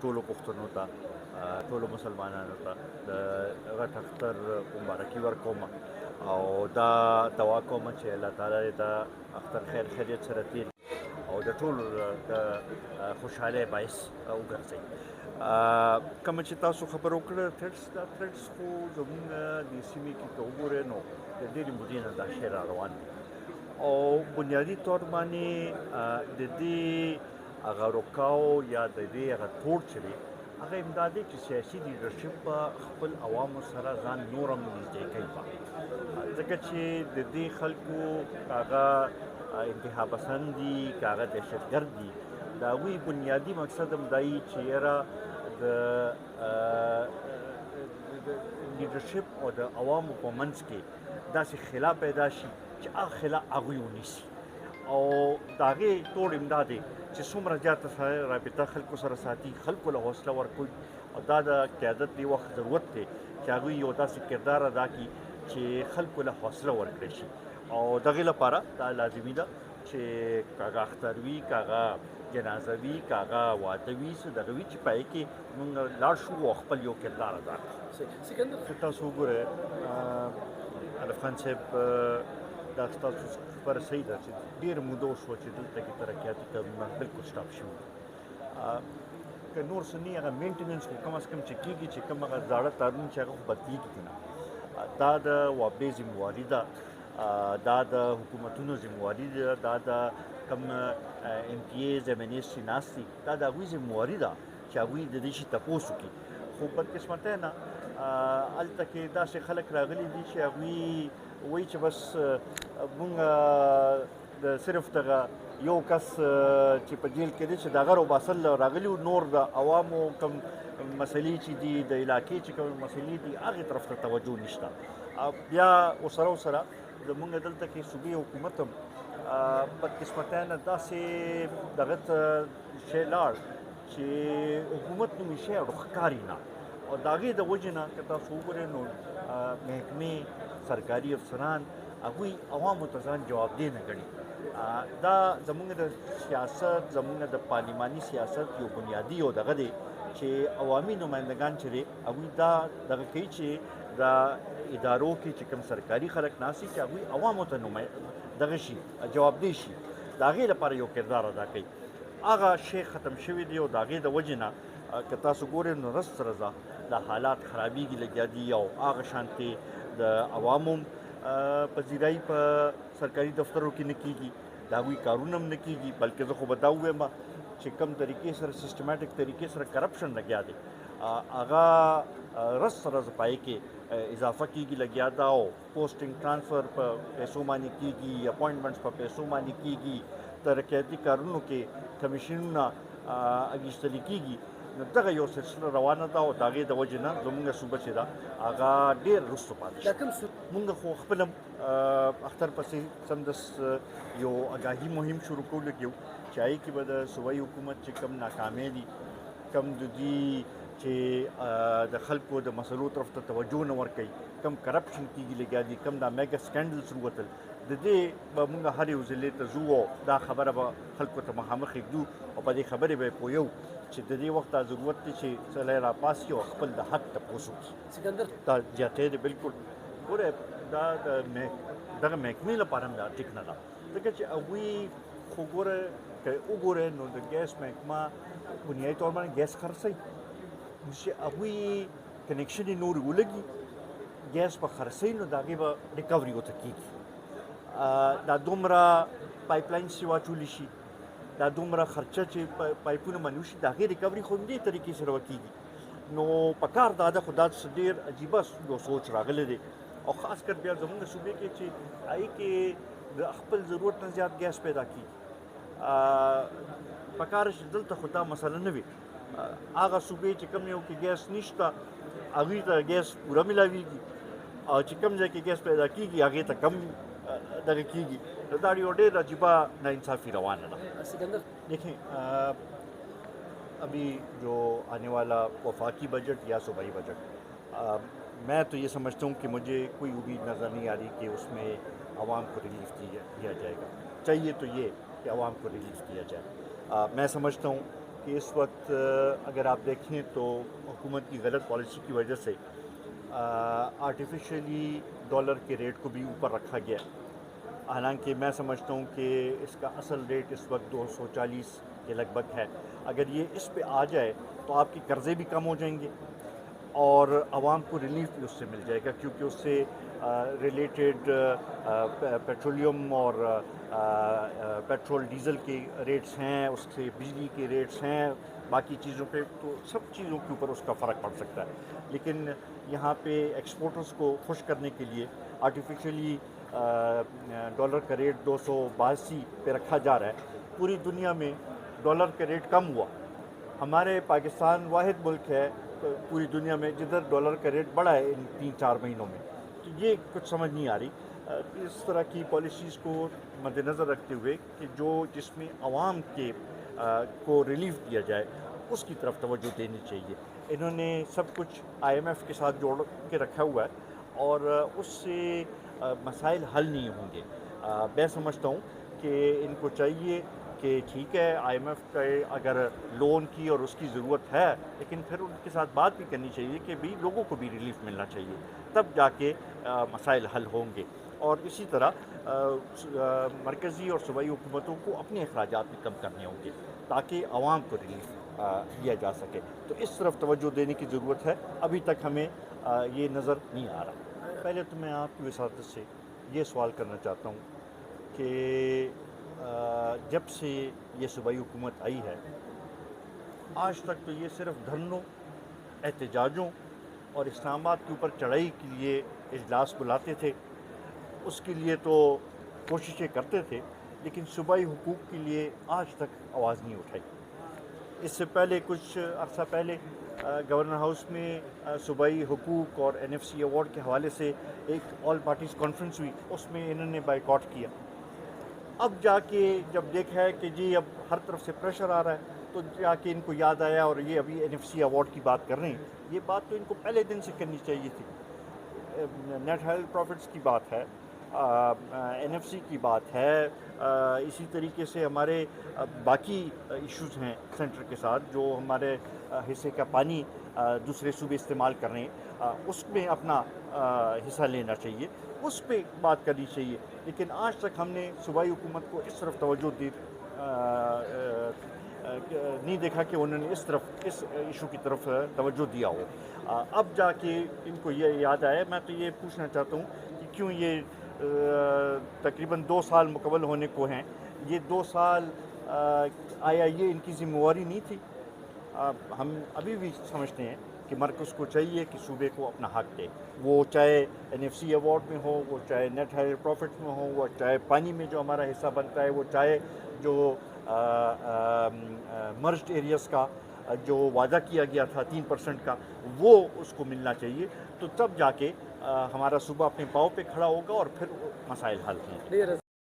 ټولو پښتنو ته ټولو مسلمانانو ته د غټ اختر مبارکي ورکوم او دا دعا کوم چې الله تعالی دا اختر خیر خیریت سره تیر او د ټولو د خوشحالۍ باعث وګرځي. کوم چې تاسو خبر وکړه تھریډس خو زموږ د سیمې کې که وګورئ نو د ډېرې مودې نه دا شی را روان دی او بنیادي طور باندې د دې هغه روکاو یا د دې هغه توړ چې دی هغه امدا دی چې سیاسي لیډرشپ به خپل عوامو سره ځان نور هم نږدې کوي ځکه چې د دې خلکو هغه انتها پسند دي که هغه دهشتګرد دي د هغوی بنیادي مقصد هم دا وي چې یاره د لیډرشپ او د عوامو په منځ کې داسې خلا پیدا شي چې هغه خلا هغوی ونیسي او د هغې توړ امدا دی چې څومره زیاته رابطه خلکو سره ساتي خلکو له حوصله ورکوي او دا د قیادت دی وخت ضرورت دی چې هغوی یو داسې کردار ادا کړي چې خلکو له حوصله ورکړی شي او دغې لپاره دا لازمي ده چې که هغه اختر وي که هغه جنازه وي که هغه واده وي څه دغه وي چې په هغې کې مونږ لاړ شو او خپل یو کردار ادا کړو. تاسو وګورئ الف خان صاحب دا ستاسو خبره صحیح ده چې ډېر موده وشوه چې دلته کې ترقیاتي کارونه بلکل سټاپ شوي که نور څه نه هغه مینټیننس خو کم از کم چې کېږي چې کوم هغه زاړه تارونه چې هغه خو بدلېږي که نه دا د وابډې ذمواري ده دا د حکومتونو ذمواري ده دا د کوم ایم پي ایز ایم این ایز چې ناست دي دا د هغوی ذمواري ده چې هغوی د دې شي تپوس وکړي خو بدقسمتۍ نه هلته کې داسې خلک راغلي دي چې هغوی وایي چې بس مونږ د صرف دغه یو کس چې په جیل کې دی چې د هغه روباسل راغلي و نور د عوامو کوم مسلې چې دي د علاقې چې کوم مسلې دي هغې طرف ته توجه نشته. بیا ورسره زمونږ دلته کې صوبې حکومت هم بدقسمتۍ نه داسې دغه ته شی لاړ چې حکومت نومي شی ښکاري نه او د هغې د وجې نه که تاسو وګورئ نو محکمې سرکاري افسران هغوی عوامو ته ځان جوابدeh نه ګڼي. دا زموږ د سیاست زموږ د پارلماني سیاست یو بنیادي یو دغه دی چې عوامي نمایندګان چې دی هغوی دا دغه کوي چې د ادارو کې چې کوم سرکاري خلک ناست دي چې هغوی عوامو ته دغه شي جوابدeh شي د هغې لپاره یو کردار ادا کوي. هغه شی ختم شوی دی او د هغې د وجې نه که تاسو ګورئ نو رس رضا د حالات خرابېږي لګیا دي او هغه شانتې د عوامو پذیرایي په سرکاري دفترو کې نه کېږي د هغوی کارونه هم نه کېږي بلکې زه خو به دا ووایم چې کوم طریقې سره سیسټمیټک طریقې سره کرپشن لګیا دی هغه رس پای کې اضافه کېږي لګیا ده او پوسټینګ ټرانسفر په پیسو باندې کېږي اپوینټمنټس په پیسو باندې کېږي ترقیاتي کارونو کې کمیشنونه اخیستل کېږي نو دغه یو سلسله روانه ده او د هغې د وجې نه زموږ صوبه چې ده هغه ډېر وروسته پاتې شوه. مونږ خو خپل هم اختر پسې سمدس یو اګاهي مهم شروع کول لګیو چې هغې کې به د صوبایي حکومت چې کم ناکامۍ دي کم د دوی چې د خلکو د مسلو طرف ته توجه نه ورکوي کم کرپشن کېږي لګیا دي کم دا میګا سکینډلز ووتل د دې به مونږ هر یو ضلع ته ځو او دا خبره به خلکو ته مخامخ ږدو او په دې خبرې به یې پوهیو چې د دې وخت دا ضرورت دی چې سړی راپاسي او خپل د حق تپوس وکړي. دا زیاتې دی بلکل ګوره دا دغه محکمې لپاره هم دا ټیک نه ده ځکه چې هغوی خو ګوره که وګورئ نو د ګیس محکمه بنیادي طور باندې ګیس خرڅوي چې هغوی کنیکشن یې نور ولګي ګیس به خرڅوي نو د هغې به ریکوري ورته کېږي دا دومره پایپ لاینس چې واچولی شي دا دومره خرچه چې پایپونه باندې وشي د هغې ریکوري خو همدې طریقې سره وکېږي نو په کار دا ده خو دا ډېر عجیبه یو سوچ راغلی دی او خاص کر بیا زموږ صوبې کې چې هغې کې د خپل ضرورت نه زیات ګیس پیدا کېږي په کار چې دلته خو دا مسله نه وي هغه صوبې چې کوم یو کې ګیس نشته هغوی ته ګیس پوره میلاویږي او چې کوم ځای کې ګیس پیدا کېږي هغې ته کم دغه کېږي نو دا یو ډېر عجیبه ناانصافي روانه ده. دیکھیں ابھی جو آنے والا وفاقی بجٹ یا صوبائی بجٹ میں تو یہ سمجھتا ہوں کہ مجھے کوئی امید نظر نہیں آ رہی کہ اس میں عوام کو ریلیف دیا جائے گا. چاہیے تو یہ کہ عوام کو ریلیف دیا جائے. میں سمجھتا ہوں کہ اس وقت اگر آپ دیکھیں تو حکومت کی غلط پالیسی کی وجہ سے آرٹیفیشلی ڈالر کے ریٹ کو بھی اوپر رکھا گیا، حالانکہ میں سمجھتا ہوں کہ اس کا اصل ریٹ اس وقت 240 کے لگ بھگ ہے۔ اگر یہ اس پہ آ جائے تو آپ کے قرضے بھی کم ہو جائیں گے اور عوام کو ریلیف بھی اس سے مل جائے گا، کیونکہ اس سے ریلیٹڈ پیٹرولیم اور پیٹرول ڈیزل کے ریٹس ہیں، اس سے بجلی کے ریٹس ہیں، باقی چیزوں پہ، تو سب چیزوں کے اوپر اس کا فرق پڑ سکتا ہے۔ لیکن یہاں پہ ایکسپورٹرز کو خوش کرنے کے لیے آرٹیفیشلی ڈالر کا ریٹ 282 پہ رکھا جا رہا ہے۔ پوری دنیا میں ڈالر کا ریٹ کم ہوا، ہمارے پاکستان واحد ملک ہے پوری دنیا میں جدھر ڈالر کا ریٹ بڑھا ہے ان 3-4 مہینوں میں۔ تو یہ کچھ سمجھ نہیں آ رہی اس طرح کی پالیسیز کو مد نظر رکھتے ہوئے کہ جس میں عوام کے کو ریلیف دیا جائے، اس کی طرف توجہ دینی چاہیے۔ انہوں نے سب کچھ IMF کے ساتھ جوڑ کے رکھا ہوا ہے اور اس سے مسائل حل نہیں ہوں گے۔ میں سمجھتا ہوں کہ ان کو چاہیے کہ ٹھیک ہے IMF کا اگر لون کی اور اس کی ضرورت ہے، لیکن پھر ان کے ساتھ بات بھی کرنی چاہیے کہ بھی لوگوں کو بھی ریلیف ملنا چاہیے، تب جا کے مسائل حل ہوں گے۔ اور اسی طرح مرکزی اور صوبائی حکومتوں کو اپنے اخراجات بھی کم کرنے ہوں گے تاکہ عوام کو ریلیف دیا جا سکے۔ تو اس طرف توجہ دینے کی ضرورت ہے، ابھی تک ہمیں یہ نظر نہیں آ رہا۔ پہلے تو میں آپ کی وساطت سے یہ سوال کرنا چاہتا ہوں کہ جب سے یہ صوبائی حکومت آئی ہے آج تک تو یہ صرف دھرنوں، احتجاجوں اور اسلام آباد کے اوپر چڑھائی کے لیے اجلاس بلاتے تھے، اس کے لیے تو کوششیں کرتے تھے، لیکن صوبائی حقوق کے لیے آج تک آواز نہیں اٹھائی۔ اس سے پہلے کچھ عرصہ پہلے گورنر ہاؤس میں صوبائی حقوق اور NFC ایوارڈ کے حوالے سے ایک آل پارٹیز کانفرنس ہوئی، اس میں انہوں نے بائیکاٹ کیا۔ اب جا کے جب دیکھا ہے کہ جی اب ہر طرف سے پریشر آ رہا ہے، تو جا کے ان کو یاد آیا اور یہ ابھی NFC ایوارڈ کی بات کر رہے ہیں۔ یہ بات تو ان کو پہلے دن سے کرنی چاہیے تھی۔ نیٹ ہیلتھ پروفٹس کی بات ہے، NFC کی بات ہے، اسی طریقے سے ہمارے باقی ایشوز ہیں سینٹر کے ساتھ، جو ہمارے حصے کا پانی دوسرے صوبے استعمال کر رہے ہیں، اس میں اپنا حصہ لینا چاہیے، اس پہ بات کرنی چاہیے۔ لیکن آج تک ہم نے صوبائی حکومت کو اس طرف توجہ نہیں دیکھا کہ انہوں نے اس ایشو کی طرف توجہ دیا ہو۔ اب جا کے ان کو یہ یاد آیا۔ میں تو یہ پوچھنا چاہتا ہوں کہ کیوں یہ تقریباً 2 سال مکمل ہونے کو ہیں، یہ 2 سال آیا یہ ان کی ذمہ داری نہیں تھی؟ ہم ابھی بھی سمجھتے ہیں کہ مرکز کو چاہیے کہ صوبے کو اپنا حق دے، وہ چاہے NFC ایوارڈ میں ہو، وہ چاہے نیٹ ہیلتھ پروفٹس میں ہو، وہ چاہے پانی میں جو ہمارا حصہ بنتا ہے، وہ چاہے جو مرجڈ ایریاز کا جو وعدہ کیا گیا تھا 3% کا، وہ اس کو ملنا چاہیے۔ تو تب جا کے ہمارا صوبہ اپنے پاؤں پہ کھڑا ہوگا اور پھر مسائل حل ہوں گے۔